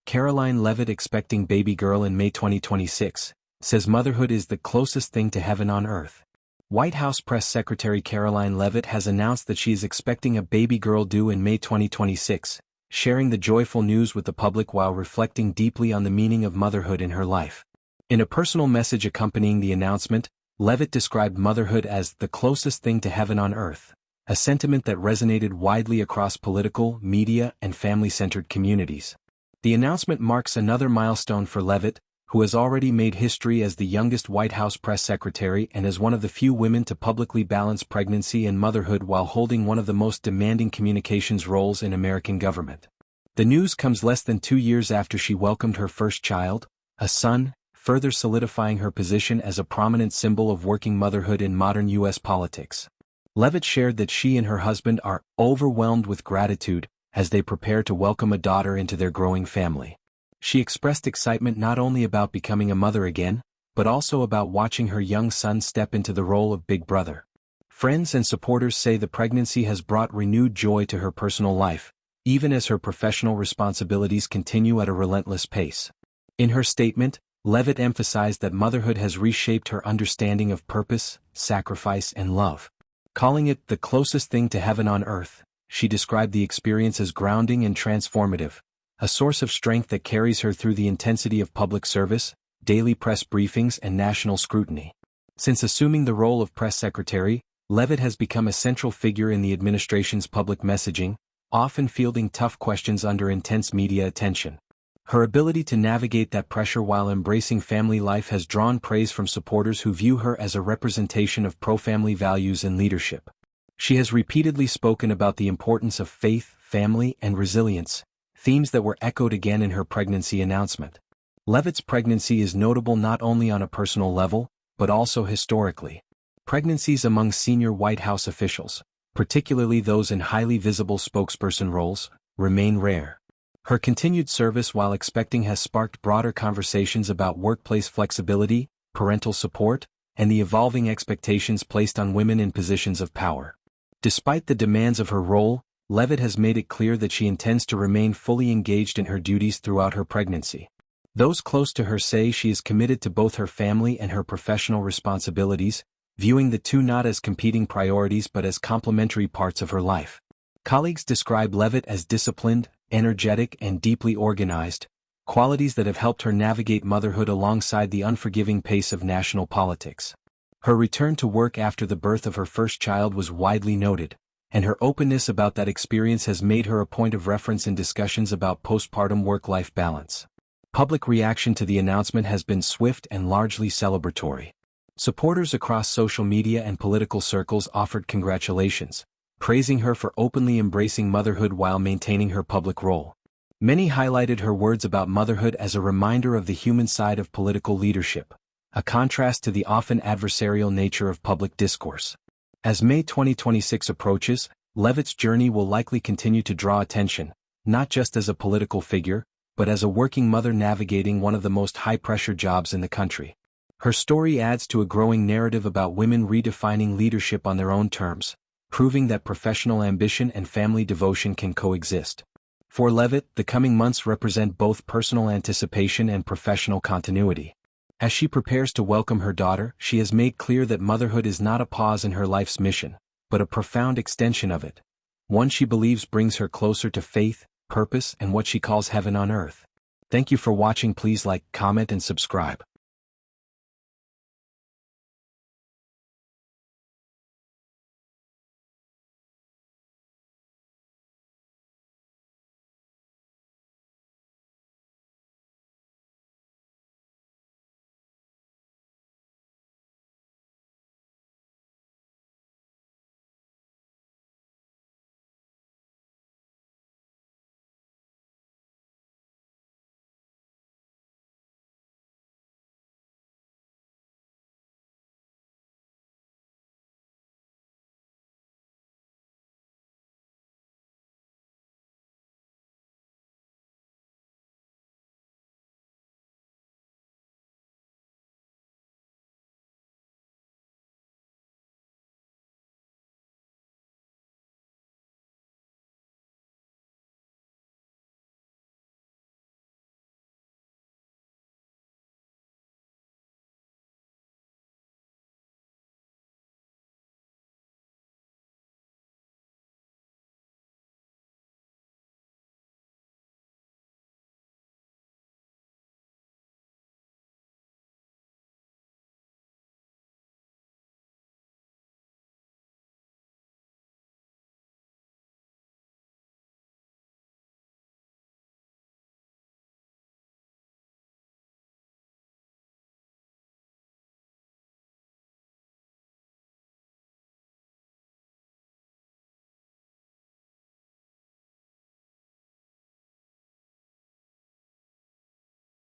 Karoline Leavitt expecting baby girl in May 2026, says motherhood is the closest thing to heaven on earth. White House Press Secretary Karoline Leavitt has announced that she is expecting a baby girl due in May 2026, sharing the joyful news with the public while reflecting deeply on the meaning of motherhood in her life. In a personal message accompanying the announcement, Leavitt described motherhood as the closest thing to heaven on earth, a sentiment that resonated widely across political, media, and family-centered communities. The announcement marks another milestone for Leavitt, who has already made history as the youngest White House press secretary and as one of the few women to publicly balance pregnancy and motherhood while holding one of the most demanding communications roles in American government. The news comes less than 2 years after she welcomed her first child, a son, further solidifying her position as a prominent symbol of working motherhood in modern U.S. politics. Leavitt shared that she and her husband are overwhelmed with gratitude as they prepare to welcome a daughter into their growing family. She expressed excitement not only about becoming a mother again, but also about watching her young son step into the role of big brother. Friends and supporters say the pregnancy has brought renewed joy to her personal life, even as her professional responsibilities continue at a relentless pace. In her statement, Leavitt emphasized that motherhood has reshaped her understanding of purpose, sacrifice, and love. Calling it the closest thing to heaven on earth, she described the experience as grounding and transformative, a source of strength that carries her through the intensity of public service, daily press briefings, and national scrutiny. Since assuming the role of press secretary, Leavitt has become a central figure in the administration's public messaging, often fielding tough questions under intense media attention. Her ability to navigate that pressure while embracing family life has drawn praise from supporters who view her as a representation of pro-family values and leadership. She has repeatedly spoken about the importance of faith, family, and resilience, themes that were echoed again in her pregnancy announcement. Leavitt's pregnancy is notable not only on a personal level, but also historically. Pregnancies among senior White House officials, particularly those in highly visible spokesperson roles, remain rare. Her continued service while expecting has sparked broader conversations about workplace flexibility, parental support, and the evolving expectations placed on women in positions of power. Despite the demands of her role, Leavitt has made it clear that she intends to remain fully engaged in her duties throughout her pregnancy. Those close to her say she is committed to both her family and her professional responsibilities, viewing the two not as competing priorities but as complementary parts of her life. Colleagues describe Leavitt as disciplined, energetic, and deeply organized, qualities that have helped her navigate motherhood alongside the unforgiving pace of national politics. Her return to work after the birth of her first child was widely noted, and her openness about that experience has made her a point of reference in discussions about postpartum work-life balance. Public reaction to the announcement has been swift and largely celebratory. Supporters across social media and political circles offered congratulations, praising her for openly embracing motherhood while maintaining her public role. Many highlighted her words about motherhood as a reminder of the human side of political leadership, a contrast to the often adversarial nature of public discourse. As May 2026 approaches, Leavitt's journey will likely continue to draw attention, not just as a political figure, but as a working mother navigating one of the most high-pressure jobs in the country. Her story adds to a growing narrative about women redefining leadership on their own terms, proving that professional ambition and family devotion can coexist. For Leavitt, the coming months represent both personal anticipation and professional continuity. As she prepares to welcome her daughter, she has made clear that motherhood is not a pause in her life's mission, but a profound extension of it, one she believes brings her closer to faith, purpose, and what she calls heaven on earth. Thank you for watching. Please like, comment, and subscribe.